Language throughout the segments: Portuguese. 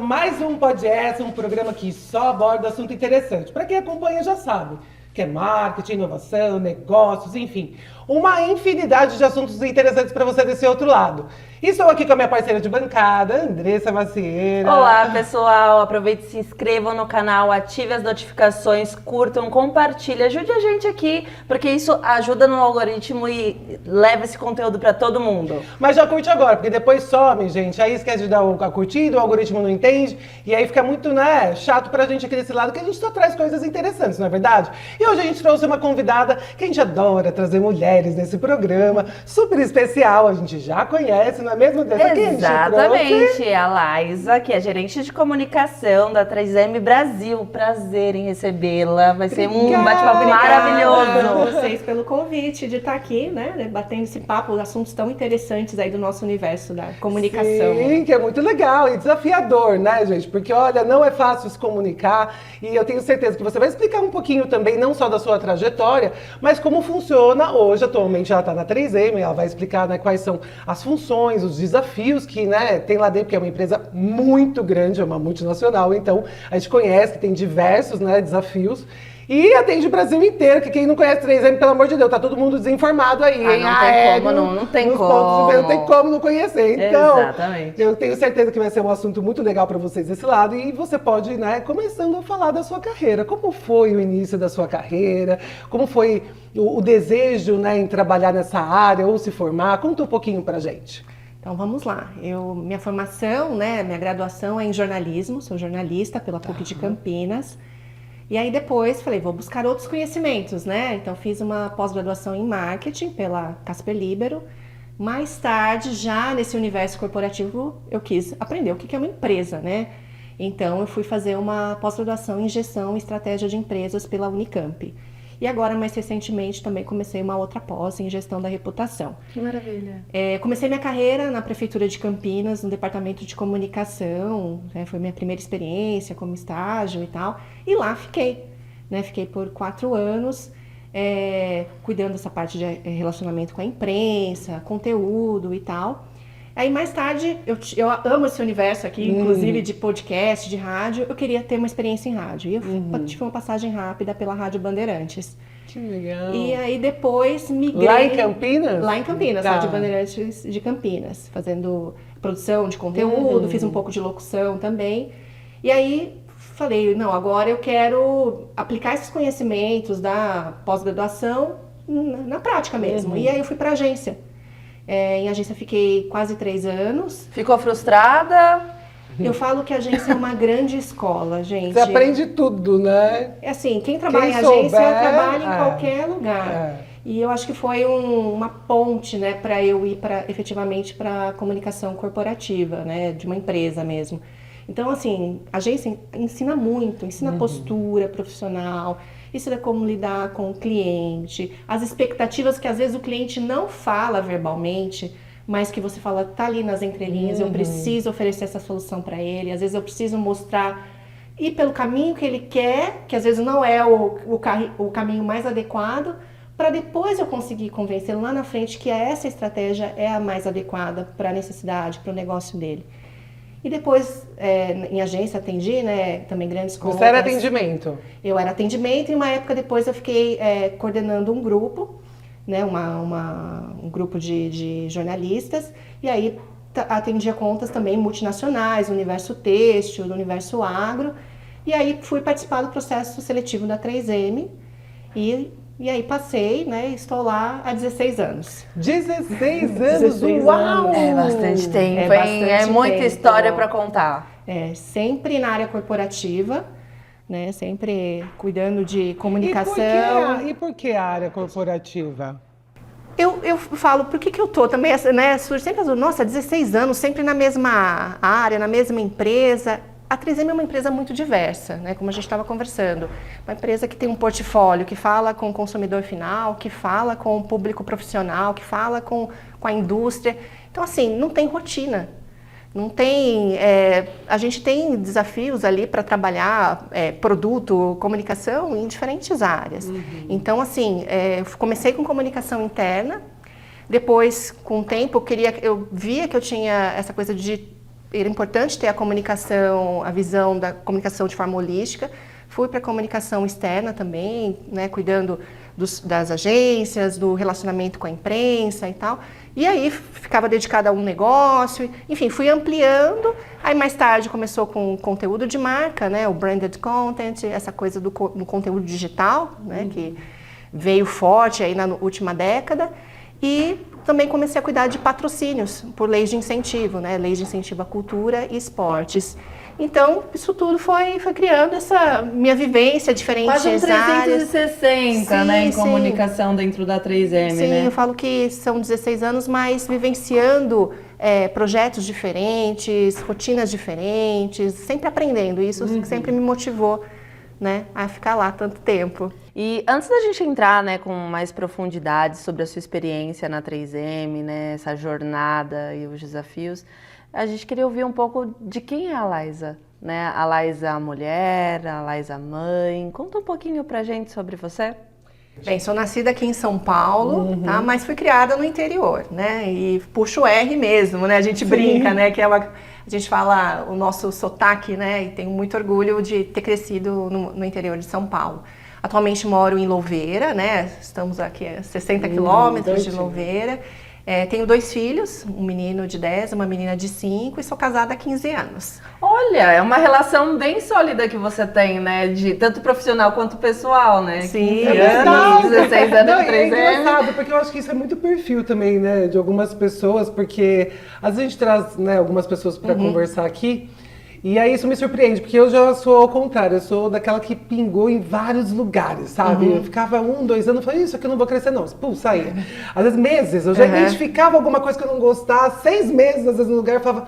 mais um podcast, um programa que só aborda assunto interessante. Para quem acompanha já sabe, que é marketing, inovação, negócios, enfim, uma infinidade de assuntos interessantes para você desse outro lado. E estou aqui com a minha parceira de bancada, Andressa Macieira. Olá, pessoal! Aproveite e se inscrevam no canal, ative as notificações, curtam, compartilhem, ajude a gente aqui, porque isso ajuda no algoritmo e leva esse conteúdo para todo mundo. Mas já curte agora, porque depois some, gente. Aí esquece de dar a curtida, o algoritmo não entende. E aí fica muito, chato pra gente aqui desse lado, que a gente só traz coisas interessantes, não é verdade? E hoje a gente trouxe uma convidada que a gente adora trazer mulheres nesse programa. Super especial, a gente já conhece, não é mesmo? Exatamente, a Laísa, que é gerente de comunicação da 3M Brasil. Prazer em recebê-la, vai ser um bate-papo maravilhoso. Obrigada a vocês pelo convite de estar aqui, né, batendo esse papo, assuntos tão interessantes aí do nosso universo da comunicação. Sim, que é muito legal e desafiador, né, gente? Porque, olha, não é fácil se comunicar e eu tenho certeza que você vai explicar um pouquinho também, não só da sua trajetória, mas como funciona hoje. Atualmente ela está na 3M, ela vai explicar, né, quais são as funções, os desafios que, né, tem lá dentro, porque é uma empresa muito grande, é uma multinacional, então a gente conhece que tem diversos, né, desafios. E atende o Brasil inteiro, que quem não conhece 3M, pelo amor de Deus, tá todo mundo desinformado aí, hein? Não tem como. Não tem como não conhecer. Então, exatamente. Eu tenho certeza que vai ser um assunto muito legal para vocês desse lado. E você pode, né, começando a falar da sua carreira. Como foi o início da sua carreira? Como foi o desejo, né, em trabalhar nessa área ou se formar? Conta um pouquinho pra gente. Então vamos lá. Minha formação, né, minha graduação é em jornalismo, sou jornalista pela PUC de Campinas. E aí depois falei, vou buscar outros conhecimentos, né? Então fiz uma pós-graduação em marketing pela Casper Libero. Mais tarde, já nesse universo corporativo, eu quis aprender o que é uma empresa, né? Então eu fui fazer uma pós-graduação em gestão e estratégia de empresas pela Unicamp. E agora, mais recentemente, também comecei uma outra pós em gestão da reputação. Que maravilha. Comecei minha carreira na Prefeitura de Campinas, no departamento de comunicação, né? Foi minha primeira experiência como estágio e tal. E lá fiquei, né? Fiquei por 4 anos, cuidando dessa parte de relacionamento com a imprensa, conteúdo e tal. Aí mais tarde, eu amo esse universo aqui, inclusive de podcast, de rádio, eu queria ter uma experiência em rádio. E eu tive uma passagem rápida pela Rádio Bandeirantes. Que legal. E aí depois migrei... Lá em Campinas? Lá em Campinas, Tá. Rádio Bandeirantes de Campinas, fazendo produção de conteúdo, fiz um pouco de locução também. E aí falei, não, agora eu quero aplicar esses conhecimentos da pós-graduação na prática mesmo. E aí eu fui para agência. Em agência fiquei quase 3 anos. Ficou frustrada? Eu falo que a agência é uma grande escola, gente. Você aprende tudo, né? É assim, quem trabalha em agência souber, trabalha em qualquer lugar. É. E eu acho que foi uma ponte, né, para eu ir efetivamente para a comunicação corporativa, né, de uma empresa mesmo. Então, assim, a agência ensina muito, ensina postura profissional, ensina como lidar com o cliente, as expectativas que às vezes o cliente não fala verbalmente, mas que você fala, tá ali nas entrelinhas, eu preciso oferecer essa solução para ele, às vezes eu preciso mostrar, ir pelo caminho que ele quer, que às vezes não é o caminho mais adequado, para depois eu conseguir convencê-lo lá na frente que essa estratégia é a mais adequada para a necessidade, para o negócio dele. E depois, em agência, atendi, né, também grandes contas. Você era atendimento? Eu era atendimento e uma época depois eu fiquei coordenando um grupo, né, um grupo de jornalistas, e aí atendia contas também multinacionais, universo têxtil, do universo agro, e aí fui participar do processo seletivo da 3M e aí passei, né, estou lá há 16 anos. 16 anos? 16 Uau! anos. É bastante tempo, hein? É bastante muita tempo. história para contar. Sempre na área corporativa, né, sempre cuidando de comunicação. E por que a área corporativa? Eu falo, por que eu tô também, né, surge sempre as nossa, 16 anos, sempre na mesma área, na mesma empresa. A 3M é uma empresa muito diversa, né, como a gente estava conversando. Uma empresa que tem um portfólio, que fala com o consumidor final, que fala com o público profissional, que fala com a indústria. Então, assim, não tem rotina. Não tem... a gente tem desafios ali para trabalhar produto, comunicação em diferentes áreas. Então, assim, eu comecei com comunicação interna. Depois, com o tempo, eu via que eu tinha essa coisa de era importante ter a comunicação, a visão da comunicação de forma holística. Fui para a comunicação externa também, né, cuidando das agências, do relacionamento com a imprensa e tal. E aí ficava dedicada a um negócio, enfim, fui ampliando. Aí mais tarde começou com conteúdo de marca, né, o branded content, essa coisa do conteúdo digital, né, que veio forte aí na última década. E também comecei a cuidar de patrocínios por leis de incentivo, né, leis de incentivo à cultura e esportes. Então, isso tudo foi criando essa minha vivência, diferentes Quase um 360, áreas. né, em Sim. comunicação dentro da 3M, Sim, né? eu falo que são 16 anos, mas vivenciando projetos diferentes, rotinas diferentes, sempre aprendendo. Isso sempre me motivou, né, a ficar lá tanto tempo. E antes da gente entrar, né, com mais profundidade sobre a sua experiência na 3M, né, essa jornada e os desafios, a gente queria ouvir um pouco de quem é a Laísa, né? A Laísa mulher, a Laísa mãe. Conta um pouquinho pra gente sobre você. Bem, sou nascida aqui em São Paulo, tá? Mas fui criada no interior, né? E puxo o R mesmo, né? A gente brinca, né? Que a gente fala o nosso sotaque, né? E tenho muito orgulho de ter crescido no interior de São Paulo. Atualmente moro em Louveira, né? Estamos aqui a 60 quilômetros de Louveira. Tenho 2 filhos, um menino de 10, uma menina de 5 e sou casada há 15 anos. Olha, é uma relação bem sólida que você tem, né? De tanto profissional quanto pessoal, né? Sim, 15 anos, 16 anos Não, de é 3M. engraçado, porque eu acho que isso é muito perfil também, né, de algumas pessoas, porque às vezes a gente traz, né, algumas pessoas para conversar aqui, e aí isso me surpreende, porque eu já sou ao contrário, eu sou daquela que pingou em vários lugares, sabe? Eu ficava 1, 2 anos, falei, isso aqui eu não vou crescer não, pum, saía. Às vezes meses, eu já identificava alguma coisa que eu não gostava, 6 meses, às vezes no lugar, eu falava,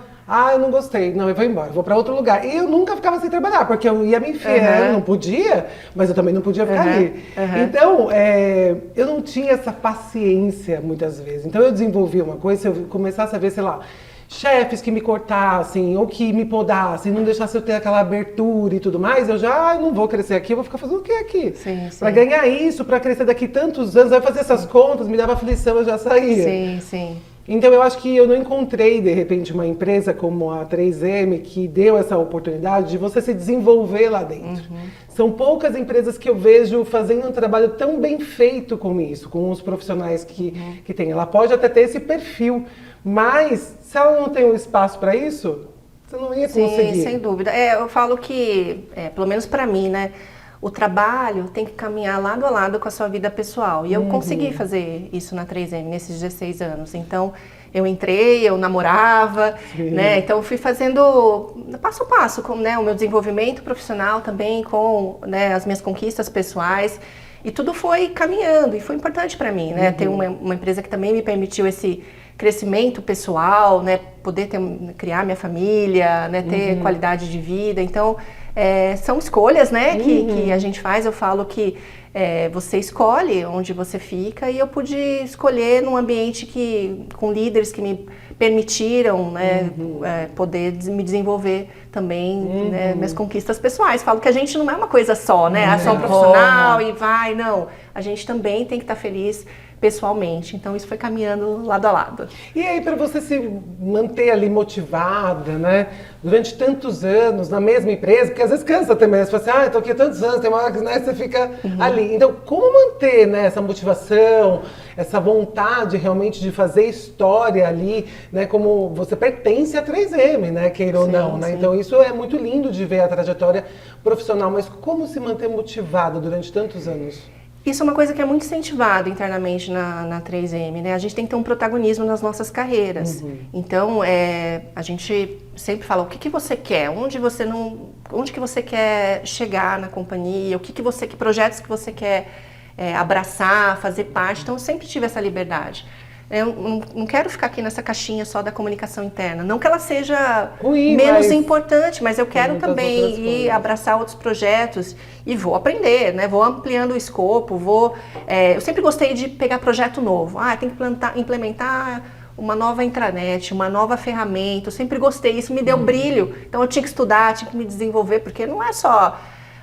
eu não gostei, não, eu vou embora, eu vou para outro lugar. E eu nunca ficava sem trabalhar, porque eu ia me enfiar, eu não podia, mas eu também não podia ficar ali. Então, eu não tinha essa paciência muitas vezes. Então eu desenvolvi uma coisa, se eu começasse a ver, sei lá, chefes que me cortassem ou que me podassem, não deixassem eu ter aquela abertura e tudo mais, eu já não vou crescer aqui, eu vou ficar fazendo o que aqui? Para ganhar isso, para crescer daqui tantos anos, aí eu fazer essas contas, me dava aflição, eu já saía. Sim. Então eu acho que eu não encontrei, de repente, uma empresa como a 3M que deu essa oportunidade de você se desenvolver lá dentro. São poucas empresas que eu vejo fazendo um trabalho tão bem feito com isso, com os profissionais que tem. Ela pode até ter esse perfil, mas se ela não tem um espaço para isso, você não ia conseguir. Sim, sem dúvida. Eu falo que, pelo menos para mim, né, o trabalho tem que caminhar lado a lado com a sua vida pessoal. E eu consegui fazer isso na 3M nesses 16 anos. Então, eu entrei, eu namorava, né? Então, eu fui fazendo passo a passo com, né, o meu desenvolvimento profissional também, com, né, as minhas conquistas pessoais. E tudo foi caminhando e foi importante para mim, né? Ter uma empresa que também me permitiu esse crescimento pessoal, né? Poder criar minha família, né? Ter qualidade de vida. Então, são escolhas, né? Que a gente faz. Eu falo que você escolhe onde você fica e eu pude escolher num ambiente com líderes que me permitiram, né, poder me desenvolver também, né, minhas conquistas pessoais. Falo que a gente não é uma coisa só, né? Só um profissional e vai, não. A gente também tem que estar feliz pessoalmente. Então isso foi caminhando lado a lado. E aí, para você se manter ali motivada, né? Durante tantos anos na mesma empresa, porque às vezes cansa também, você fala assim, eu tô aqui há tantos anos, tem uma hora que, né, você fica ali. Então, como manter, né, essa motivação, essa vontade realmente de fazer história ali, né? Como você pertence à 3M, né? Queira ou não, né? Então, isso é muito lindo de ver a trajetória profissional, mas como se manter motivada durante tantos anos? Isso é uma coisa que é muito incentivado internamente na 3M, né? A gente tem que ter um protagonismo nas nossas carreiras. Então, a gente sempre fala o que você quer, onde que você quer chegar na companhia, que projetos que você quer abraçar, fazer parte. Então, eu sempre tive essa liberdade. Eu não quero ficar aqui nessa caixinha só da comunicação interna. Não que ela seja menos importante, mas eu quero também ir abraçar outros projetos e vou aprender, né? Vou ampliando o escopo, eu sempre gostei de pegar projeto novo. Tem que implementar uma nova intranet, uma nova ferramenta. Eu sempre gostei, isso me deu brilho. Então eu tinha que estudar, tinha que me desenvolver, porque não é só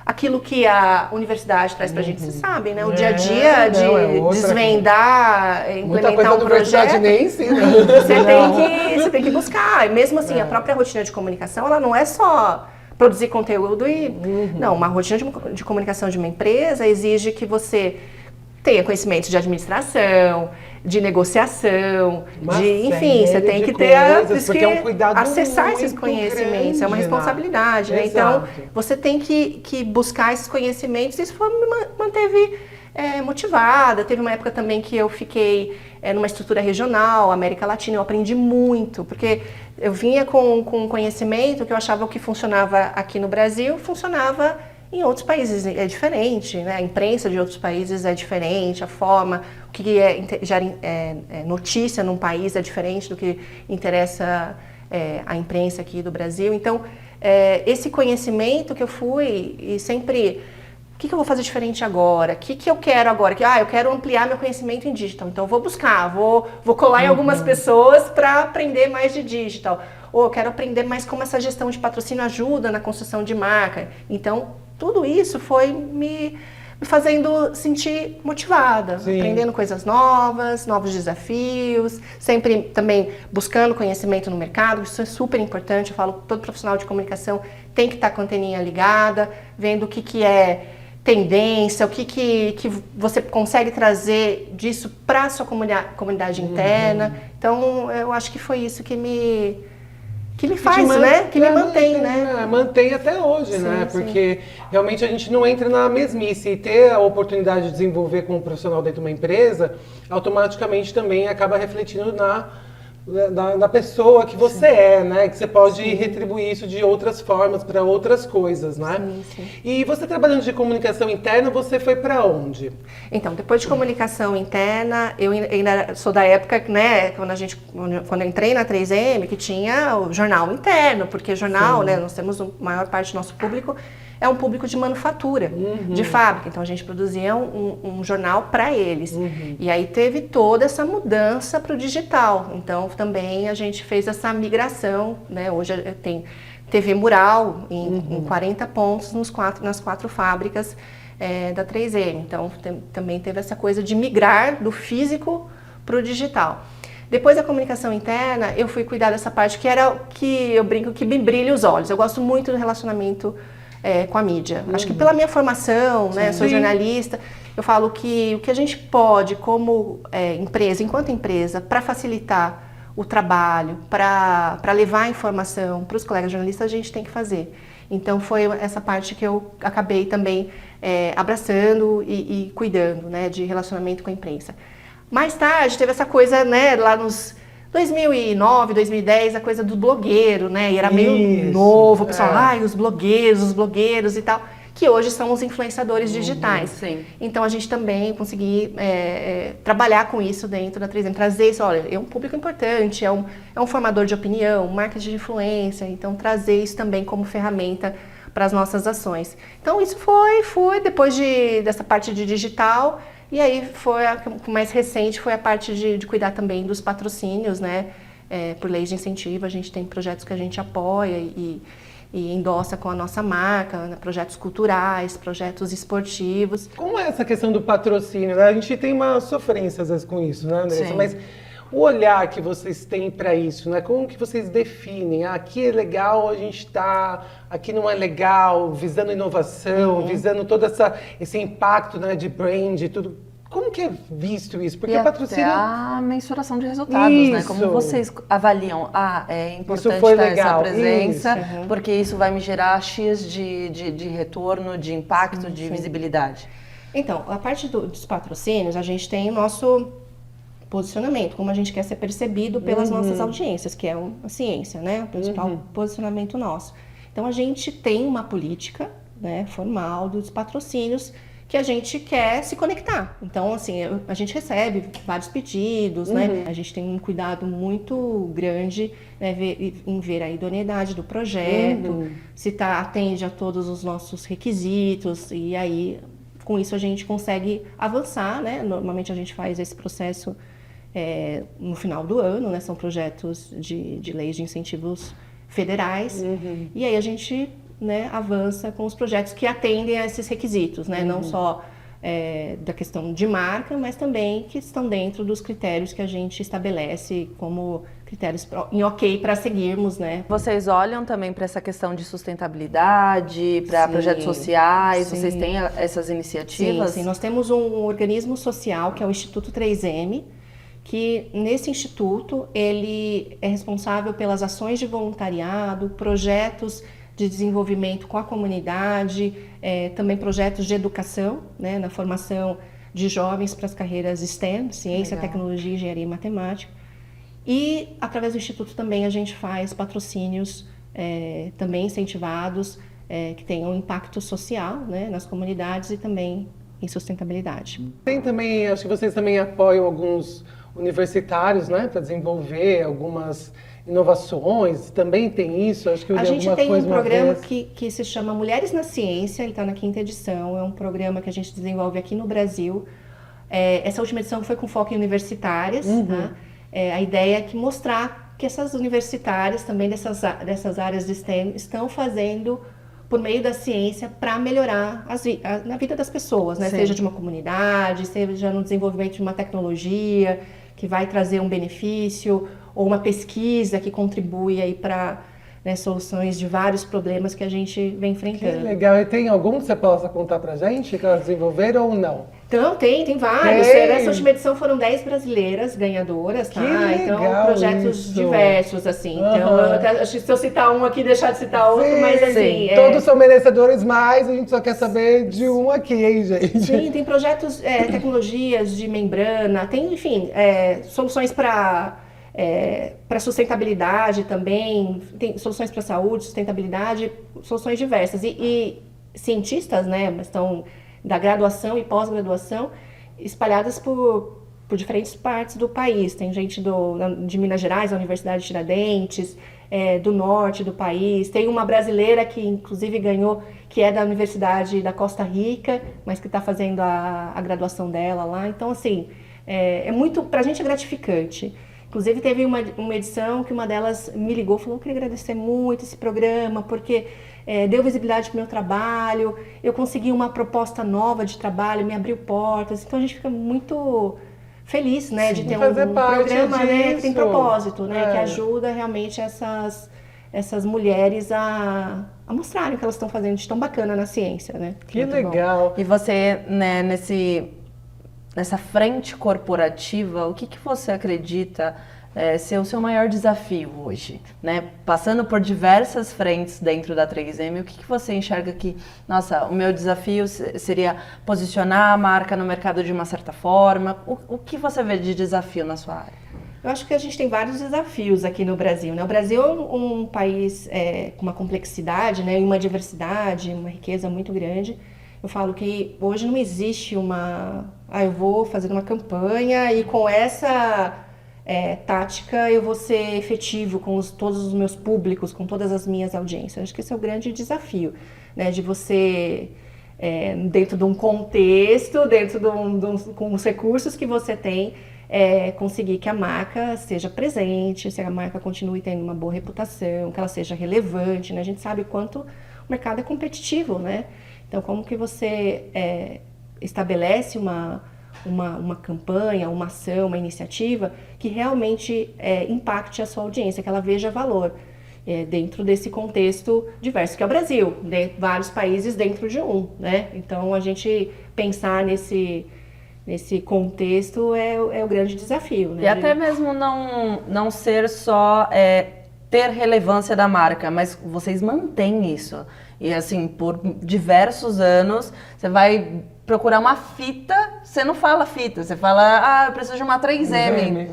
aquilo que a universidade traz pra gente, vocês sabem, né? O dia a dia de desvendar, implementar um projeto. Nem ensina. Você tem que você tem que buscar. E mesmo assim, a própria rotina de comunicação, ela não é só produzir conteúdo e... Não, uma rotina de comunicação de uma empresa exige que você tenha conhecimento de administração, de negociação, enfim, você tem que ter acessar esses conhecimentos, grande, é uma responsabilidade, né? Então, você tem que buscar esses conhecimentos, e isso me manteve motivada. Teve uma época também que eu fiquei numa estrutura regional, América Latina, eu aprendi muito, porque eu vinha com conhecimento que eu achava que funcionava aqui no Brasil, funcionava em outros países, é diferente, né? A imprensa de outros países é diferente, a forma, o que gera notícia num país é diferente do que interessa a imprensa aqui do Brasil. Então, esse conhecimento que eu fui e sempre... O que eu vou fazer diferente agora? O que eu quero agora? Eu quero ampliar meu conhecimento em digital. Então, eu vou buscar, vou colar em algumas pessoas para aprender mais de digital. Ou eu quero aprender mais como essa gestão de patrocínio ajuda na construção de marca. Então, tudo isso foi me fazendo sentir motivada, aprendendo coisas novas, novos desafios, sempre também buscando conhecimento no mercado, isso é super importante. Eu falo, todo profissional de comunicação tem que estar com a anteninha ligada, vendo o que é tendência, o que você consegue trazer disso para a sua comunidade interna. Então, eu acho que foi isso que me faz, né? Que me mantém, né? Mantém até hoje, né? Porque realmente a gente não entra na mesmice. E ter a oportunidade de desenvolver como profissional dentro de uma empresa, automaticamente também acaba refletindo na pessoa que você é, né? Que você pode retribuir isso de outras formas, para outras coisas, né? Sim. E você trabalhando de comunicação interna, você foi para onde? Então, depois de comunicação interna, eu ainda sou da época, né, quando eu entrei na 3M, que tinha o jornal interno, porque jornal, né, nós temos a maior parte do nosso público é um público de manufatura, de fábrica. Então, a gente produzia um jornal para eles. E aí teve toda essa mudança para o digital. Então, também a gente fez essa migração, né? Hoje tem TV mural em 40 pontos nas 4 fábricas da 3M. Então, também teve essa coisa de migrar do físico para o digital. Depois da comunicação interna, eu fui cuidar dessa parte que eu brinco que me brilha os olhos. Eu gosto muito do relacionamento com a mídia. Acho que pela minha formação, né, sou jornalista, eu falo que o que a gente pode, como empresa, enquanto empresa, para facilitar o trabalho, para levar a informação para os colegas jornalistas, a gente tem que fazer. Então, foi essa parte que eu acabei também abraçando e cuidando, né, de relacionamento com a imprensa. Mais tarde, teve essa coisa, né, lá nos 2009, 2010, a coisa do blogueiro, né, e era meio novo, o pessoal, os blogueiros e tal, que hoje são os influenciadores digitais. Sim. Então, a gente também conseguiu trabalhar com isso dentro da 3M, trazer isso, olha, é um público importante, é um formador de opinião, marketing de influência, então trazer isso também como ferramenta para as nossas ações. Então, isso foi depois dessa parte de digital. E aí foi o mais recente, foi a parte de cuidar também dos patrocínios, né? Por leis de incentivo, a gente tem projetos que a gente apoia e endossa com a nossa marca, né? Projetos culturais, projetos esportivos. Como é essa questão do patrocínio, né? A gente tem uma sofrência às vezes com isso, né, Andressa? Sim. Mas o olhar que vocês têm para isso, né? Como que vocês definem? Aqui é legal a gente tá, aqui não é legal, visando inovação, visando todo esse impacto, né, de brand e tudo. Como que é visto isso? Porque e o patrocínio... até a mensuração de resultados, né? Como vocês avaliam? É importante ter essa presença, porque isso vai me gerar X de retorno, de impacto, de visibilidade. Então, a parte dos patrocínios, a gente tem o nosso posicionamento, como a gente quer ser percebido pelas nossas audiências, que é a ciência, né? O principal posicionamento nosso. Então, a gente tem uma política, né, formal dos patrocínios que a gente quer se conectar. Então, assim, a gente recebe vários pedidos, né? A gente tem um cuidado muito grande, né, em ver a idoneidade do projeto, se atende a todos os nossos requisitos, e aí, com isso, a gente consegue avançar, né? Normalmente, a gente faz esse processo no final do ano, né? São projetos de leis de incentivos federais, e aí a gente, né, avança com os projetos que atendem a esses requisitos, né? Não só da questão de marca, mas também que estão dentro dos critérios que a gente estabelece como critérios em ok para seguirmos, né? Vocês olham também para essa questão de sustentabilidade, para projetos sociais, vocês têm essas iniciativas? Sim, nós temos um organismo social que é o Instituto 3M, que nesse instituto ele é responsável pelas ações de voluntariado, projetos de desenvolvimento com a comunidade, também projetos de educação, né, na formação de jovens para as carreiras STEM, ciência, tecnologia, engenharia e matemática. E através do Instituto também a gente faz patrocínios também incentivados, que tenham impacto social, né, nas comunidades e também em sustentabilidade. Tem também, acho que vocês também apoiam alguns universitários, né, para desenvolver algumas inovações, também tem isso? Acho que eu a li gente alguma tem coisa um uma programa vez. que se chama Mulheres na Ciência, ele está na 5ª edição, é um programa que a gente desenvolve aqui no Brasil. Essa última edição foi com foco em universitárias, tá? A ideia é que mostrar que essas universitárias, também dessas áreas de STEM, estão fazendo por meio da ciência para melhorar na vida das pessoas, né? Seja de uma comunidade, seja no desenvolvimento de uma tecnologia que vai trazer um benefício, ou uma pesquisa que contribui aí para, né, soluções de vários problemas que a gente vem enfrentando. Que legal. E tem algum que você possa contar pra gente que elas desenvolveram ou não? Então, tem vários. Nessa última edição foram 10 brasileiras ganhadoras, tá? Que legal, então, projetos isso. diversos, assim. Então, acho que se eu citar um aqui, deixar de citar outro, mas assim... Todos são merecedores, mas a gente só quer saber de um aqui, hein, gente? Sim, tem projetos, tecnologias de membrana, tem, enfim, soluções para sustentabilidade também, tem soluções para saúde, sustentabilidade, soluções diversas. E cientistas, né, estão da graduação e pós-graduação espalhadas por diferentes partes do país. Tem gente de Minas Gerais, da Universidade de Tiradentes, do norte do país. Tem uma brasileira que inclusive ganhou, que é da Universidade da Costa Rica, mas que está fazendo a graduação dela lá. Então, assim, pra gente é gratificante. Inclusive, teve uma edição que uma delas me ligou e falou: eu queria agradecer muito esse programa, porque deu visibilidade para o meu trabalho, eu consegui uma proposta nova de trabalho, me abriu portas. Então, a gente fica muito feliz, né, de ter um programa, né, que tem propósito, né, que ajuda realmente essas mulheres a mostrarem o que elas estão fazendo de tão bacana na ciência, né? Que legal. E você, né, nessa frente corporativa, o que você acredita ser o seu maior desafio hoje, né? Passando por diversas frentes dentro da 3M, o que você enxerga que, nossa, o meu desafio seria posicionar a marca no mercado de uma certa forma? O que você vê de desafio na sua área? Eu acho que a gente tem vários desafios aqui no Brasil, né? O Brasil é um país com uma complexidade, né? E uma diversidade, uma riqueza muito grande. Eu falo que hoje não existe eu vou fazer uma campanha e com essa tática eu vou ser efetivo com todos os meus públicos, com todas as minhas audiências. Acho que esse é o grande desafio, né? De você, dentro de um contexto, com os recursos que você tem, conseguir que a marca seja presente, se a marca continue tendo uma boa reputação, que ela seja relevante, né? A gente sabe o quanto o mercado é competitivo, né? Então, como que você estabelece uma campanha, uma ação, uma iniciativa que realmente impacte a sua audiência, que ela veja valor dentro desse contexto diverso, que é o Brasil, né? Vários países dentro de um, né? Então, a gente pensar nesse contexto é o grande desafio, né? E até mesmo não ser só ter relevância da marca, mas vocês mantêm isso. E assim, por diversos anos, você vai procurar uma fita, você não fala fita, você fala, eu preciso de uma 3M.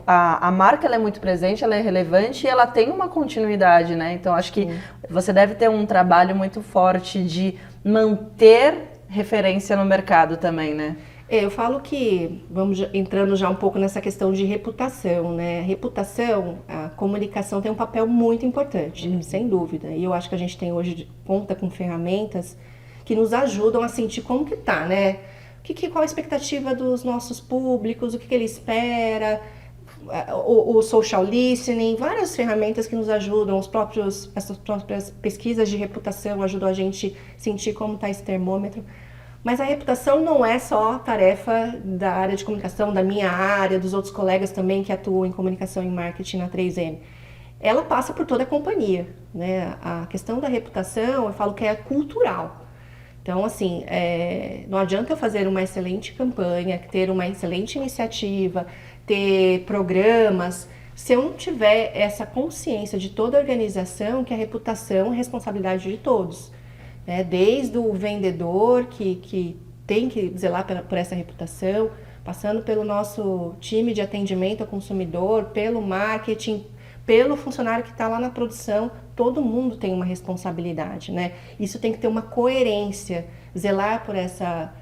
A marca ela é muito presente, ela é relevante e ela tem uma continuidade, né? Então, acho que você deve ter um trabalho muito forte de manter referência no mercado também, né? Eu falo que, vamos entrando já um pouco nessa questão de reputação, né? Reputação, a comunicação tem um papel muito importante, sem dúvida. E eu acho que a gente tem hoje, conta com ferramentas que nos ajudam a sentir como que tá, né? Qual a expectativa dos nossos públicos, o que ele espera, o social listening, várias ferramentas que nos ajudam, essas próprias pesquisas de reputação ajudam a gente sentir como está esse termômetro. Mas a reputação não é só tarefa da área de comunicação, da minha área, dos outros colegas também que atuam em comunicação e marketing na 3M. Ela passa por toda a companhia, né? A questão da reputação, eu falo que é cultural. Então, assim, não adianta eu fazer uma excelente campanha, ter uma excelente iniciativa, ter programas, se eu não tiver essa consciência de toda a organização que a reputação é responsabilidade de todos. Né? Desde o vendedor, que tem que zelar por essa reputação, passando pelo nosso time de atendimento ao consumidor, pelo marketing, pelo funcionário que está lá na produção, todo mundo tem uma responsabilidade, né? Isso tem que ter uma coerência. Zelar por essa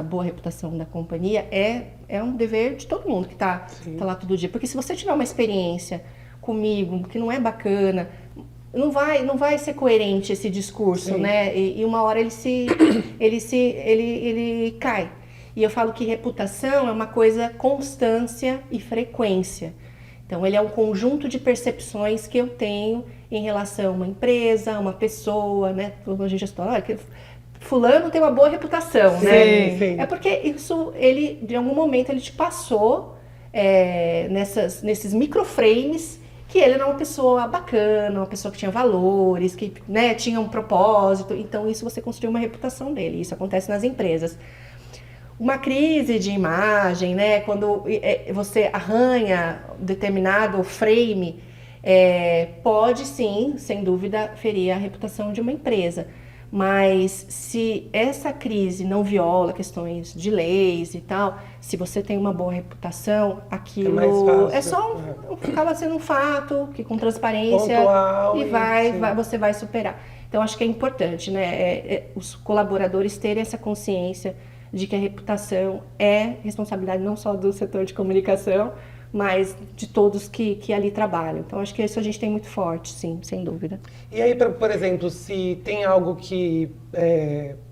boa reputação da companhia é um dever de todo mundo que está lá todo dia. Porque se você tiver uma experiência comigo que não é bacana, não vai ser coerente esse discurso, sim, né? E uma hora ele cai. E eu falo que reputação é uma coisa constância e frequência. Então, ele é um conjunto de percepções que eu tenho em relação a uma empresa, a uma pessoa, né? A gente já fala, fulano tem uma boa reputação, sim, né? Sim. É porque isso, de algum momento, ele te passou nesses microframes que ele era uma pessoa bacana, uma pessoa que tinha valores, que, né, tinha um propósito. Então, isso você construiu uma reputação dele. Isso acontece nas empresas. Uma crise de imagem, né? Quando você arranha determinado frame, pode sim, sem dúvida, ferir a reputação de uma empresa. Mas se essa crise não viola questões de leis e tal, se você tem uma boa reputação, aquilo acaba sendo um fato que com transparência pontual, você vai superar. Então acho que é importante, né? Os colaboradores terem essa consciência de que a reputação é responsabilidade não só do setor de comunicação, mas de todos que ali trabalham. Então, acho que isso a gente tem muito forte, sim, sem dúvida. E aí, por exemplo, se tem algo que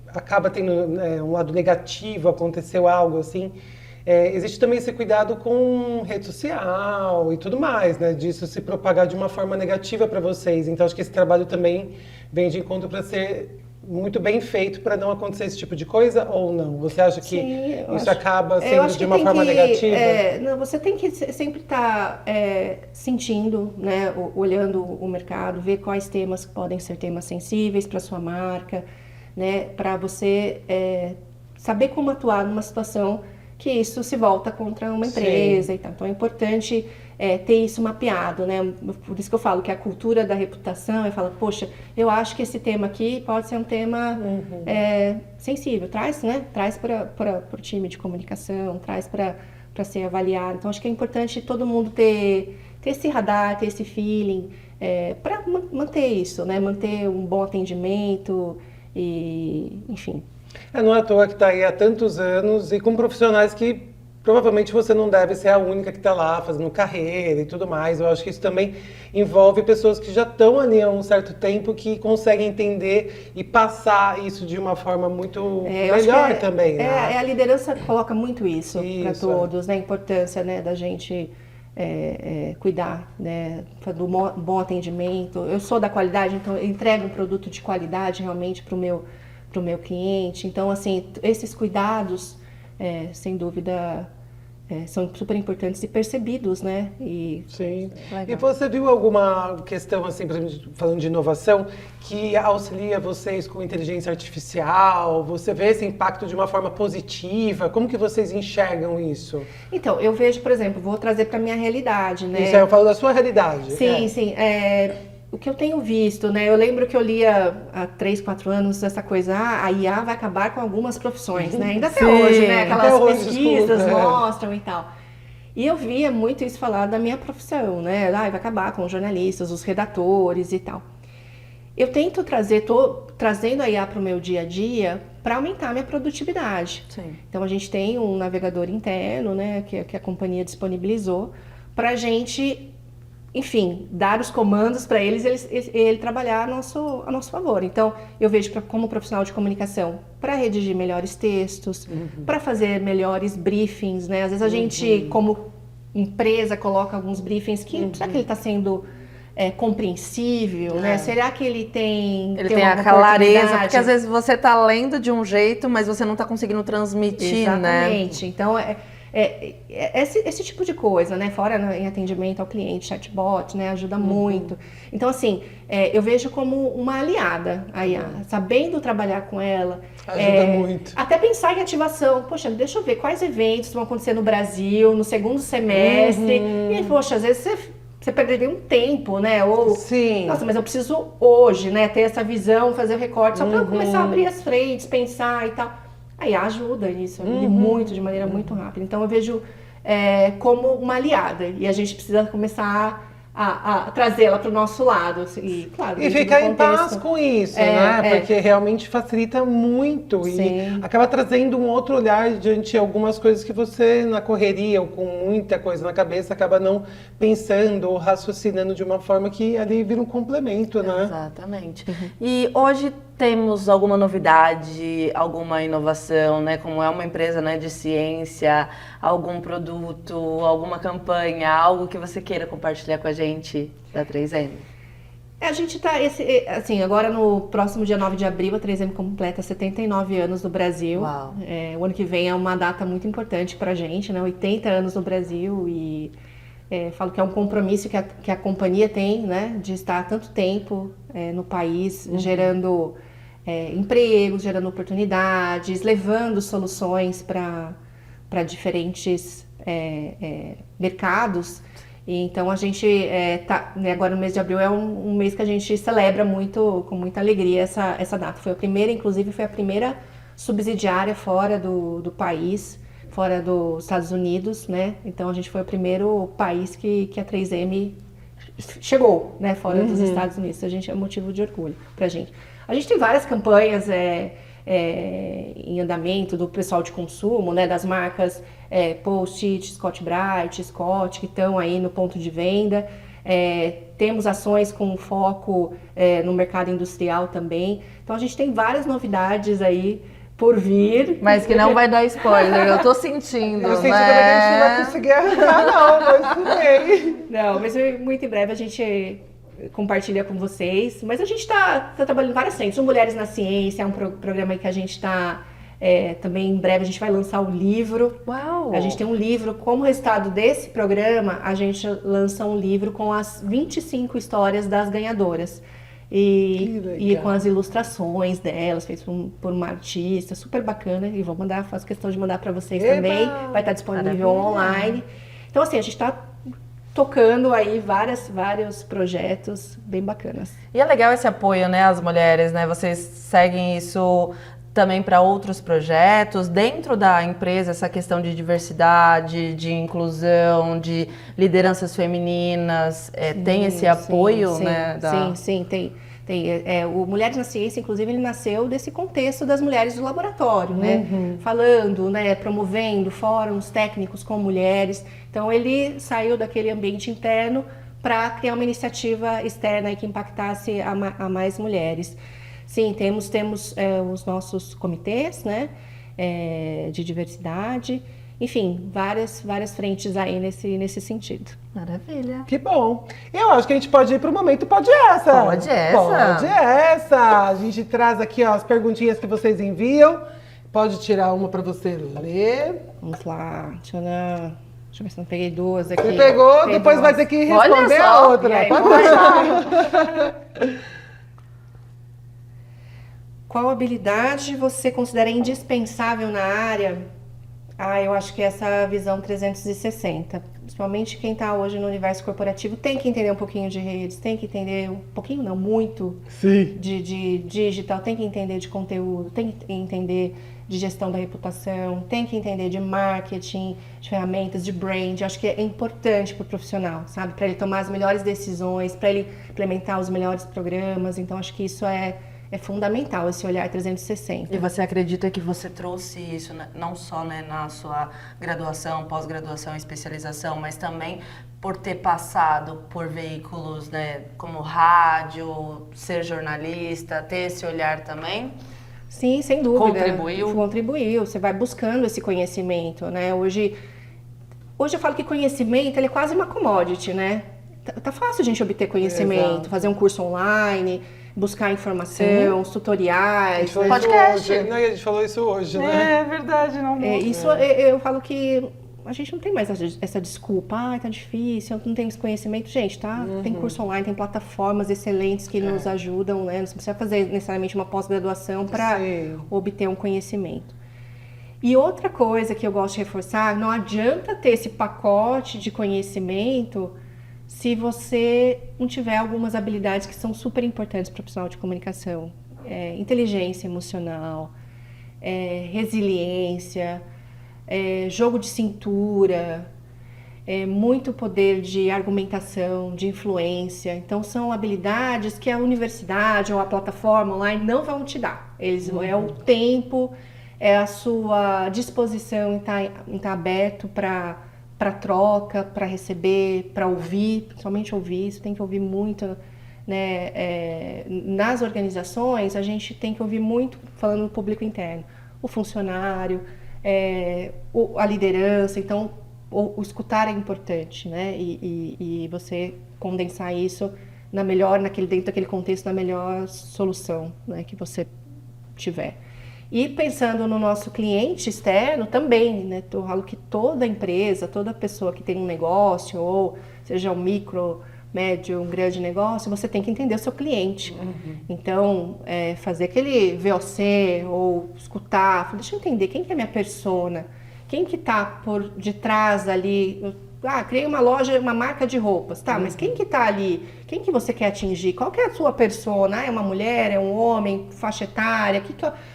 acaba tendo um lado negativo, aconteceu algo assim, existe também esse cuidado com rede social e tudo mais, né? Disso se propagar de uma forma negativa para vocês. Então, acho que esse trabalho também vem de encontro para ser muito bem feito para não acontecer esse tipo de coisa ou não? Você acha que isso acaba sendo de uma forma negativa? Não, você tem que sempre estar sentindo, né, olhando o mercado, ver quais temas podem ser temas sensíveis para sua marca, né, para você saber como atuar numa situação que isso se volta contra uma empresa e tal. Então é importante ter isso mapeado, né? Por isso que eu falo que a cultura da reputação, eu falo, poxa, eu acho que esse tema aqui pode ser um tema sensível, traz para o time de comunicação, traz para ser avaliado. Então acho que é importante todo mundo ter esse radar, ter esse feeling, para manter isso, né? Manter um bom atendimento e, enfim. Não é à toa que está aí há tantos anos e com profissionais que provavelmente você não deve ser a única que está lá fazendo carreira e tudo mais. Eu acho que isso também envolve pessoas que já estão ali há um certo tempo, que conseguem entender e passar isso de uma forma muito melhor também. Né? A liderança coloca muito isso para todos, né? A importância, né, da gente cuidar, né, do bom atendimento. Eu sou da qualidade, então eu entrego um produto de qualidade realmente para o meu cliente. Então, assim, esses cuidados, sem dúvida, são super importantes e percebidos, né? Sim. Legal. E você viu alguma questão, assim, falando de inovação, que auxilia vocês com inteligência artificial? Você vê esse impacto de uma forma positiva? Como que vocês enxergam isso? Então, eu vejo, por exemplo, vou trazer para a minha realidade, né? Isso aí, eu falo da sua realidade. Sim, sim. O que eu tenho visto, né? Eu lembro que eu lia há 3, 4 anos essa coisa, a IA vai acabar com algumas profissões, né? Ainda até hoje, né? Aquelas pesquisas mostram e tal. E eu via muito isso falar da minha profissão, né? Vai acabar com os jornalistas, os redatores e tal. Eu tento trazendo a IA para o meu dia a dia para aumentar a minha produtividade. Sim. Então a gente tem um navegador interno, né? Que a companhia disponibilizou para a gente, enfim, dar os comandos para ele trabalhar a nosso favor. Então, eu vejo como profissional de comunicação para redigir melhores textos, para fazer melhores briefings, né? Às vezes a gente, como empresa, coloca alguns briefings que será que ele está sendo compreensível, né? Será que ele tem a clareza, porque às vezes você tá lendo de um jeito, mas você não tá conseguindo transmitir, né? Exatamente. Então, esse tipo de coisa, né? Fora em atendimento ao cliente, chatbot, né? Ajuda muito. Então, assim, eu vejo como uma aliada, a IA, sabendo trabalhar com ela. Ajuda muito. Até pensar em ativação. Poxa, deixa eu ver quais eventos vão acontecer no Brasil no segundo semestre. E, poxa, às vezes você perderia um tempo, né? Ou, Sim. Nossa, mas eu preciso hoje, né? Ter essa visão, fazer o recorte, só para eu começar a abrir as frentes, pensar e tal. Aí ajuda nisso, de maneira muito rápida. Então eu vejo como uma aliada. E a gente precisa começar a trazê-la para o nosso lado. Assim, claro, E ficar em paz com isso, né? Porque realmente facilita muito. Sim. E acaba trazendo um outro olhar diante de algumas coisas que você, na correria ou com muita coisa na cabeça, acaba não pensando ou raciocinando de uma forma que ali vira um complemento, né? Exatamente. E hoje temos alguma novidade, alguma inovação, né? Como é uma empresa, né, de ciência, algum produto, alguma campanha, algo que você queira compartilhar com a gente da 3M? A gente tá, assim, agora no próximo dia 9 de abril, a 3M completa 79 anos no Brasil. Uau. O ano que vem é uma data muito importante pra gente, né? 80 anos no Brasil e falo que é um compromisso que a companhia tem, né? De estar tanto tempo no país, gerando empregos, gerando oportunidades, levando soluções para diferentes mercados. E então a gente agora no mês de abril é um mês que a gente celebra muito, com muita alegria essa data. Inclusive foi a primeira subsidiária fora do país, fora dos Estados Unidos, né? Então a gente foi o primeiro país que a 3M chegou, né? Fora dos Estados Unidos. A gente é motivo de orgulho pra gente. A gente tem várias campanhas em andamento do pessoal de consumo, né? Das marcas Post-it, Scotch-Brite, Scott, que estão aí no ponto de venda. Temos ações com foco no mercado industrial também. Então a gente tem várias novidades aí por vir. Mas que não vai dar spoiler, eu tô sentindo, Eu senti que a gente não vai conseguir arrancar, não, mas tudo bem. Não, mas muito em breve a gente compartilha com vocês. Mas a gente está trabalhando em várias frentes. O Mulheres na Ciência é um programa que a gente está... também em breve a gente vai lançar o livro. Uau! A gente tem um livro, como resultado desse programa, a gente lança um livro com as 25 histórias das ganhadoras. E com as ilustrações delas, feitas por uma artista, super bacana. E faço questão de mandar para vocês também. Vai estar disponível online. Então, assim, a gente está tocando aí vários projetos bem bacanas. E é legal esse apoio, né, às mulheres, né? Vocês seguem isso também para outros projetos dentro da empresa, essa questão de diversidade, de inclusão, de lideranças femininas, tem esse apoio, né? Sim, tem. O Mulheres na Ciência, inclusive, ele nasceu desse contexto das mulheres do laboratório, né? Falando, né, promovendo fóruns técnicos com mulheres. Então, ele saiu daquele ambiente interno para criar uma iniciativa externa que impactasse a mais mulheres. Sim, temos os nossos comitês, né, de diversidade, enfim, várias frentes aí nesse sentido. Maravilha. Que bom. Eu acho que a gente pode ir para o momento Pode Essa. Pode essa. Pode essa. A gente traz aqui as perguntinhas que vocês enviam. Pode tirar uma para você ler. Vamos lá, deixa eu ver se não peguei duas aqui. Você pegou, depois vai ter que responder a outra. Aí, Pode deixar. Qual habilidade você considera indispensável na área? Eu acho que essa visão 360. Principalmente quem está hoje no universo corporativo tem que entender um pouquinho de redes, tem que entender um pouquinho, não, muito de digital, tem que entender de conteúdo, tem que entender de gestão da reputação, tem que entender de marketing, de ferramentas, de brand. Acho que é importante para o profissional, sabe? Para ele tomar as melhores decisões, para ele implementar os melhores programas. Então, acho que isso é fundamental, esse olhar 360. E você acredita que você trouxe isso, né, não só, né, na sua graduação, pós-graduação e especialização, mas também por ter passado por veículos, né, como rádio, ser jornalista, ter esse olhar também? Sim, sem dúvida. Contribuiu? Você vai buscando esse conhecimento, né? Hoje eu falo que conhecimento ele é quase uma commodity, né? tá fácil a gente obter conhecimento, Exato. fazer um curso online, buscar informação, os tutoriais, né? Podcast. Hoje, não, e a gente falou isso hoje, né? É verdade, não. Isso eu falo que a gente não tem mais essa desculpa, tá difícil, eu não tenho esse conhecimento. Gente, tá? Tem curso online, tem plataformas excelentes que nos ajudam, né? Não precisa fazer necessariamente uma pós-graduação para Sim. obter um conhecimento. E outra coisa que eu gosto de reforçar, não adianta ter esse pacote de conhecimento se você não tiver algumas habilidades que são super importantes para o profissional de comunicação. Inteligência emocional, resiliência, jogo de cintura, muito poder de argumentação, de influência. Então, são habilidades que a universidade ou a plataforma online não vão te dar. É o tempo, é a sua disposição em estar aberto para troca, para receber, para ouvir, principalmente ouvir. Isso tem que ouvir muito, né? Nas organizações, a gente tem que ouvir muito, falando no público interno, o funcionário, a liderança. Então, o escutar é importante, né? E você condensar isso dentro daquele contexto, na melhor solução, né, que você tiver. E pensando no nosso cliente externo também, né? Eu falo que toda empresa, toda pessoa que tem um negócio, ou seja um micro, médio, um grande negócio, você tem que entender o seu cliente. Então, fazer aquele VOC ou escutar, deixa eu entender quem que é a minha persona, quem que está por detrás ali. Criei uma loja, uma marca de roupas, tá? Mas quem que está ali? Quem que você quer atingir? Qual que é a sua persona? É uma mulher? É um homem? Faixa etária?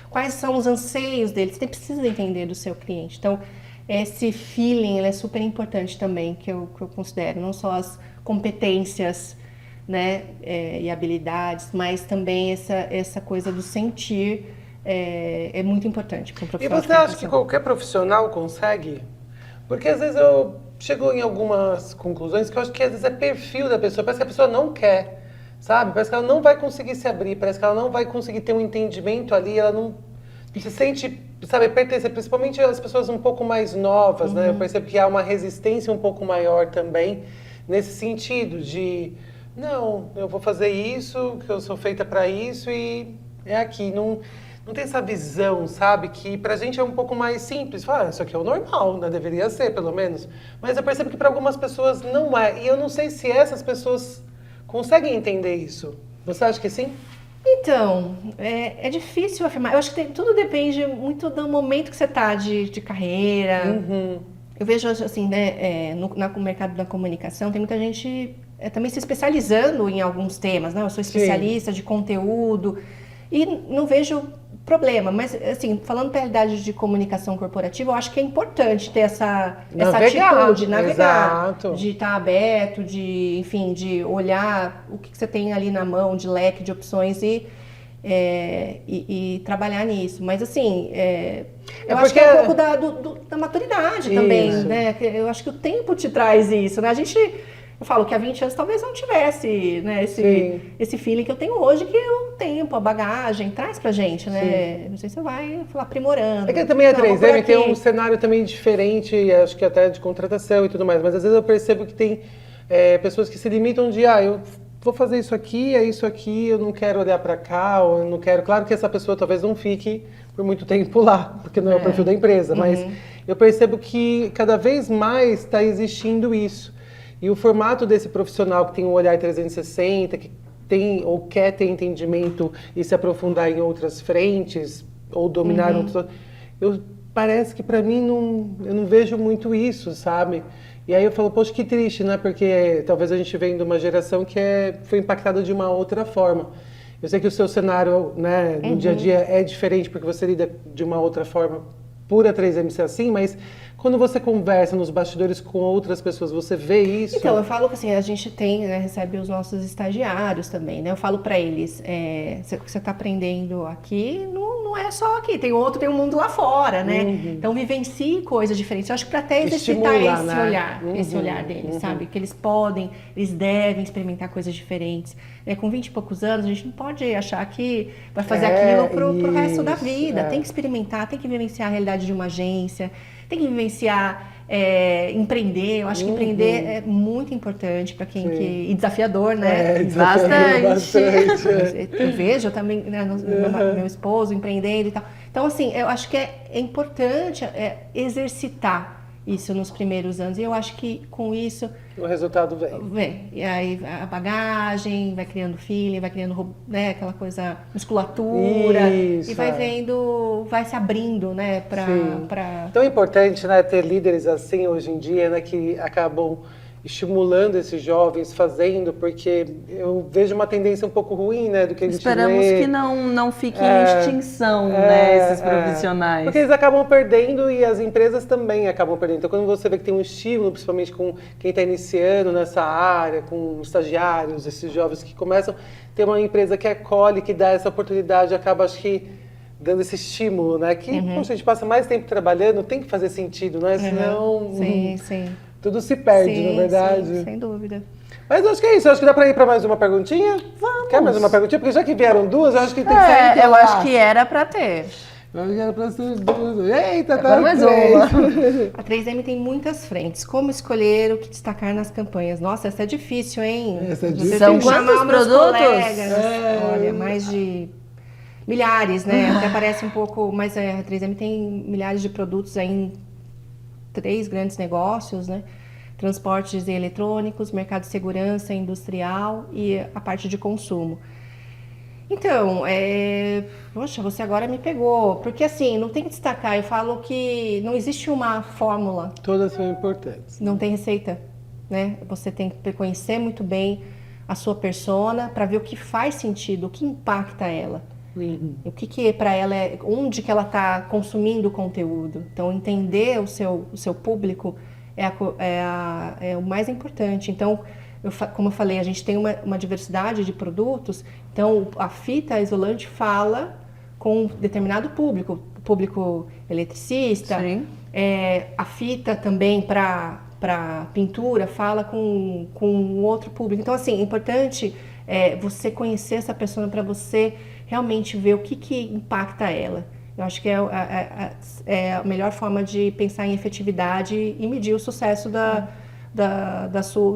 Quais são os anseios dele? Você precisa entender do seu cliente. Então, esse feeling ele é super importante também, que eu considero. Não só as competências, né, e habilidades, mas também essa coisa do sentir é muito importante para um E profissional. você acha que qualquer profissional consegue? Porque às vezes eu chego em algumas conclusões que eu acho que às vezes é perfil da pessoa, parece que a pessoa não quer, sabe? Parece que ela não vai conseguir se abrir, parece que ela não vai conseguir ter um entendimento ali, ela não se sente, sabe, pertencer, principalmente as pessoas um pouco mais novas, né? Eu percebo que há uma resistência um pouco maior também nesse sentido de, não, eu vou fazer isso, que eu sou feita para isso e é aqui, não tem essa visão, sabe? Que pra gente é um pouco mais simples. Fala, isso aqui é o normal, né? Deveria ser, pelo menos. Mas eu percebo que para algumas pessoas não é. E eu não sei se essas pessoas conseguem entender isso. Você acha que sim? Então, é difícil afirmar. Eu acho que tudo depende muito do momento que você está de carreira. Eu vejo, assim, né, no mercado da comunicação, tem muita gente também se especializando em alguns temas, né? Eu sou especialista de conteúdo e não vejo problema, mas assim, falando da realidade de comunicação corporativa, eu acho que é importante ter essa atitude, navegar, exato. de estar aberto, enfim, de olhar o que você tem ali na mão, de leque de opções e trabalhar nisso. Mas assim, eu acho que é um pouco da maturidade também, né? Eu acho que o tempo te traz isso, né? Eu falo que há 20 anos talvez não tivesse, né, esse feeling que eu tenho hoje, que o tempo, a bagagem traz pra gente, né? Não sei se você vai aprimorando. É que também a 3M tem um cenário também diferente, acho que até de contratação e tudo mais, mas às vezes eu percebo que tem pessoas que se limitam de, eu vou fazer isso aqui, eu não quero olhar pra cá, ou eu não quero... Claro que essa pessoa talvez não fique por muito tempo lá, porque não é o perfil da empresa, mas eu percebo que cada vez mais está existindo isso. E o formato desse profissional que tem um olhar 360, que tem ou quer ter entendimento e se aprofundar em outras frentes, ou dominar outros... Parece que para mim eu não vejo muito isso, sabe? E aí eu falo, poxa, que triste, né? Porque talvez a gente venha de uma geração que foi impactada de uma outra forma. Eu sei que o seu cenário, né, no dia a dia é diferente, porque você lida de uma outra forma por a 3M ser assim, mas quando você conversa nos bastidores com outras pessoas, você vê isso? Então, eu falo que assim, a gente recebe os nossos estagiários também, né? Eu falo para eles, o que você está aprendendo aqui não é só aqui, tem um mundo lá fora, né? Então, vivencie coisas diferentes. Eu acho que para até exercitar esse olhar deles, sabe? Que eles devem experimentar coisas diferentes. Com 20 e poucos anos, a gente não pode achar que vai fazer aquilo pro resto da vida. Tem que experimentar, tem que vivenciar a realidade de uma agência, tem que vivenciar empreender. Eu acho que empreender é muito importante para quem e desafiador, É, né? bastante. Eu vejo também, né, meu esposo empreendendo e tal. Então, assim, eu acho que é importante exercitar isso nos primeiros anos. E eu acho que com isso O resultado vem. vem. E aí a bagagem, vai criando feeling, vai criando, né, aquela coisa, musculatura. Isso, E vai vendo, vai se abrindo, né, pra... Então é importante, né, ter líderes assim hoje em dia, né, que acabam estimulando esses jovens, fazendo, porque eu vejo uma tendência um pouco ruim, né, do que a gente Esperamos vê. que não fique em extinção, né, esses profissionais. Porque eles acabam perdendo e as empresas também acabam perdendo. Então, quando você vê que tem um estímulo, principalmente com quem está iniciando nessa área, com estagiários, esses jovens que começam, ter uma empresa que acolhe, que dá essa oportunidade, acaba, acho que, dando esse estímulo, né? Que, poxa, a gente passa mais tempo trabalhando, tem que fazer sentido, né? Senão... Sim. Tudo se perde, na verdade. Sim, sem dúvida. Mas eu acho que é isso. Eu acho que dá pra ir pra mais uma perguntinha. Vamos. Quer mais uma perguntinha? Porque já que vieram duas, eu acho que tem que sair. Eu acho que era pra ter. Eu acho que era pra ser duas. Eita, tá Agora mais três. uma. A 3M tem muitas frentes. Como escolher o que destacar nas campanhas? Nossa, essa é difícil, hein? Essa é Você difícil. tem que São chamar quantos os meus produtos? colegas. Olha, mais de milhares, né? Até parece um pouco, mas a 3M tem milhares de produtos aí em 3 grandes negócios, né? Transportes e eletrônicos, mercado de segurança industrial e a parte de consumo. Então, poxa, você agora me pegou, porque assim, não tem que destacar, eu falo que não existe uma fórmula, Todas são importantes. não tem receita, né? Você tem que conhecer muito bem a sua persona para ver o que faz sentido, o que impacta ela. O que para ela onde que ela está consumindo o conteúdo. Então, entender o seu público é o mais importante. Então, como eu falei, a gente tem uma diversidade de produtos, então a fita isolante fala com um determinado público, o público eletricista, a fita também para pintura fala com um outro público. Então, assim, é importante você conhecer essa pessoa para você realmente ver o que impacta ela. Eu acho que é a melhor forma de pensar em efetividade e medir o sucesso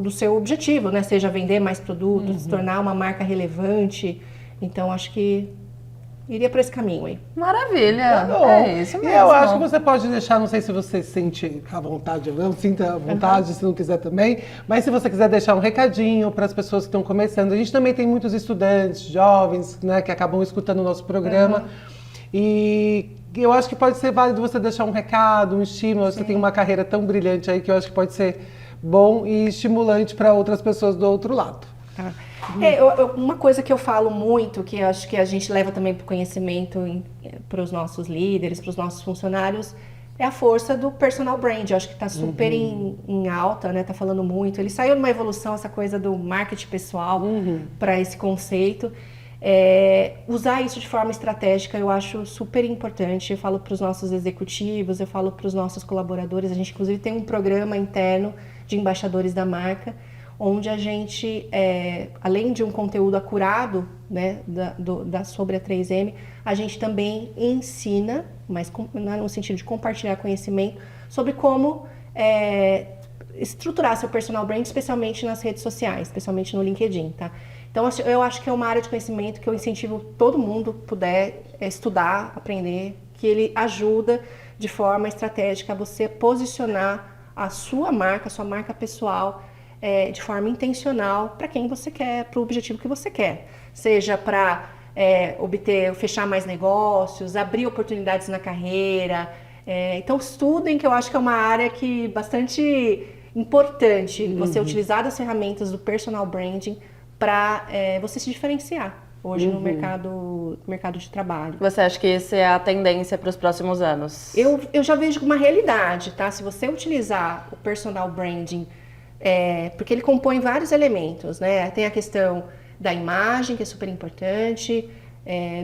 do seu objetivo, né? Seja vender mais produtos, se tornar uma marca relevante. Então, acho que iria por esse caminho aí. Maravilha! Tá bom. É isso mesmo. E eu acho que você pode deixar, não sei se você sente à vontade ou não, sinta à vontade, se não quiser também, mas se você quiser deixar um recadinho para as pessoas que estão começando. A gente também tem muitos estudantes, jovens, né, que acabam escutando o nosso programa. E eu acho que pode ser válido você deixar um recado, um estímulo. Você tem uma carreira tão brilhante aí que eu acho que pode ser bom e estimulante para outras pessoas do outro lado. Uma coisa que eu falo muito, que eu acho que a gente leva também para o conhecimento para os nossos líderes, para os nossos funcionários, é a força do personal brand. Eu acho que está super em alta, né? Tá falando muito. Ele saiu numa evolução, essa coisa do marketing pessoal para esse conceito. Usar isso de forma estratégica eu acho super importante. Eu falo para os nossos executivos, eu falo para os nossos colaboradores. A gente inclusive tem um programa interno de embaixadores da marca, onde a gente, além de um conteúdo acurado, né, sobre a 3M, a gente também ensina, mas no sentido de compartilhar conhecimento, sobre como estruturar seu personal brand, especialmente nas redes sociais, especialmente no LinkedIn, tá? Então, eu acho que é uma área de conhecimento que eu incentivo todo mundo puder estudar, aprender, que ele ajuda de forma estratégica a você posicionar a sua marca pessoal de forma intencional para quem você quer, para o objetivo que você quer. Seja para fechar mais negócios, abrir oportunidades na carreira. Então, estudem, que eu acho que é uma área que bastante importante você utilizar as ferramentas do personal branding para você se diferenciar hoje no mercado de trabalho. Você acha que essa é a tendência para os próximos anos? Eu já vejo uma realidade, tá? Se você utilizar o personal branding, porque ele compõe vários elementos, né? Tem a questão da imagem, que é super importante,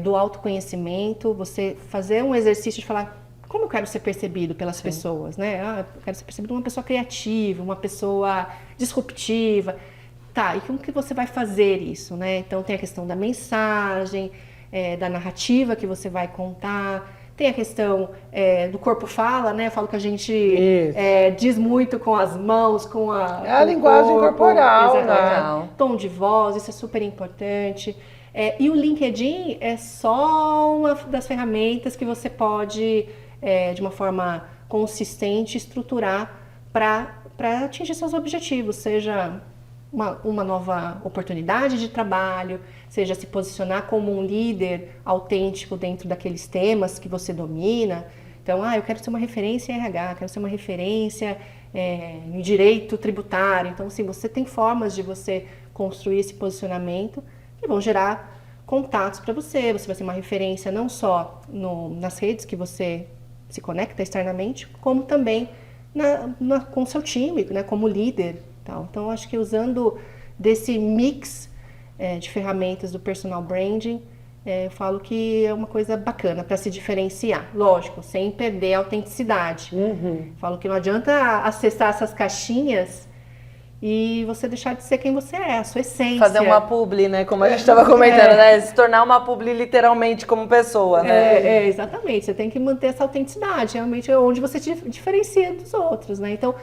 do autoconhecimento, você fazer um exercício de falar como eu quero ser percebido pelas pessoas, né? Eu quero ser percebido uma pessoa criativa, uma pessoa disruptiva. Tá, e como que você vai fazer isso, né? Então tem a questão da mensagem, da narrativa que você vai contar, Tem a questão do corpo fala, né? Eu falo que a gente Isso. diz muito com as mãos, com É a linguagem corporal, exatamente. né? Tom de voz, isso é super importante. E o LinkedIn é só uma das ferramentas que você pode, de uma forma consistente, estruturar para atingir seus objetivos, seja uma nova oportunidade de trabalho, seja se posicionar como um líder autêntico dentro daqueles temas que você domina. Então, eu quero ser uma referência em RH, quero ser uma referência em direito tributário. Então, assim, você tem formas de você construir esse posicionamento que vão gerar contatos para você. Você vai ser uma referência não só nas redes que você se conecta externamente, como também com o seu time, né, como líder. Tal. Então, acho que usando desse mix de ferramentas do personal branding, eu falo que é uma coisa bacana para se diferenciar. Lógico, sem perder a autenticidade. Falo que não adianta acessar essas caixinhas e você deixar de ser quem você é, a sua essência. Fazer uma publi, né? Como a gente estava comentando, né? Se tornar uma publi literalmente como pessoa, né? Exatamente. Você tem que manter essa autenticidade. Realmente é onde você te diferencia dos outros, né? Então,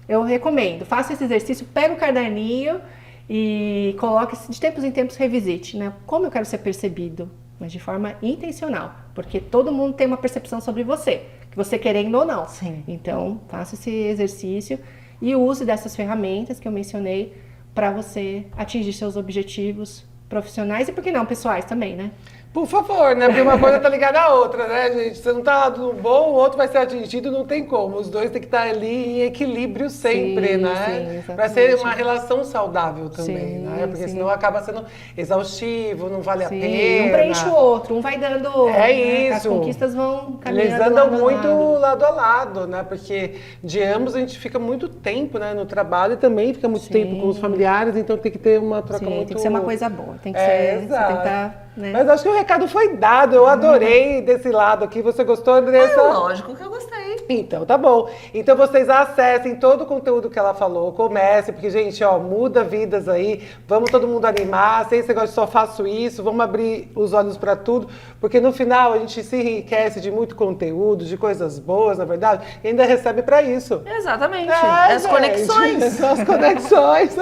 eu recomendo. Faça esse exercício, pega o caderninho e coloque, de tempos em tempos, revisite, né? Como eu quero ser percebido, mas de forma intencional. Porque todo mundo tem uma percepção sobre você, que você querendo ou não. Sim. Então, faça esse exercício e use dessas ferramentas que eu mencionei para você atingir seus objetivos profissionais e, por que não, pessoais também, né? Por favor, né? Porque uma coisa tá ligada à outra, né, gente? Você não tá no bom, o outro vai ser atingido, não tem como. Os dois têm que estar ali em equilíbrio sempre, né? Sim, para ser uma relação saudável também, Sim, né? Porque sim. senão acaba sendo exaustivo, não vale a Sim, pena. um preenche o outro, um vai dando... É né, as isso. conquistas vão caminhando Eles andam lado a muito lado. lado a lado, né? Porque de ambos a gente fica muito tempo, né, no trabalho e também fica muito tempo com os familiares, então tem que ter uma troca Sim, muito... tem que ser uma coisa boa, tem que ser... Você exato. tem que estar, né? Mas acho que o recado foi dado, eu adorei desse lado aqui. Você gostou, Andressa? Lógico que eu gostei. Então, tá bom. Então, vocês acessem todo o conteúdo que ela falou, comecem, porque, gente, ó, muda vidas aí, vamos todo mundo animar, sem esse negócio de só faço isso, vamos abrir os olhos para tudo, porque no final a gente se enriquece de muito conteúdo, de coisas boas, na verdade, e ainda recebe para isso. Exatamente. As gente, conexões. As conexões.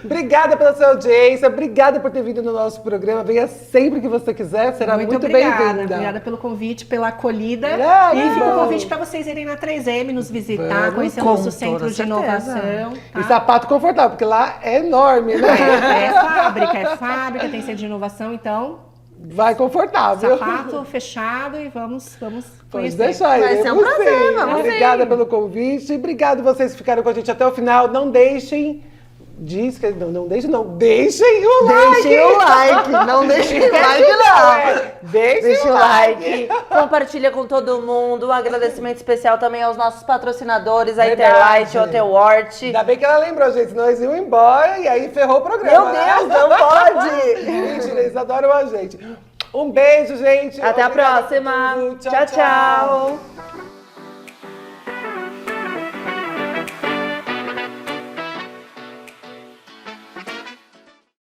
Obrigada pela sua audiência, obrigada por ter vindo no nosso programa, venha sempre que você quiser, será muito obrigada. bem-vinda. Obrigada pelo convite, pela acolhida. Que E fica o bom. convite para vocês irem na 3M, nos visitar, Vamos, conhecer o com nosso toda centro de certeza. inovação. E sapato confortável, porque lá é enorme, né? É fábrica, tem centro de inovação, então Vai confortável. sapato fechado e vamos Pode conhecer. deixar. Vai iremos ser um prazer, sim. vamos Obrigada sim. pelo convite. Obrigado vocês que ficaram com a gente até o final. Não deixem... Deixem o like. Deixem o like. Não deixem o like, não. Deixem o like. Compartilha com todo mundo. Um agradecimento especial também aos nossos patrocinadores, a Verdade. Interlight, Hotel Wart. Ainda bem que ela lembrou, gente. Senão eles iam embora e aí ferrou o programa. Meu Deus, não pode. Mentira, eles adoram a gente. Um beijo, gente. Até a Obrigada por próxima. tudo. Tchau, tchau.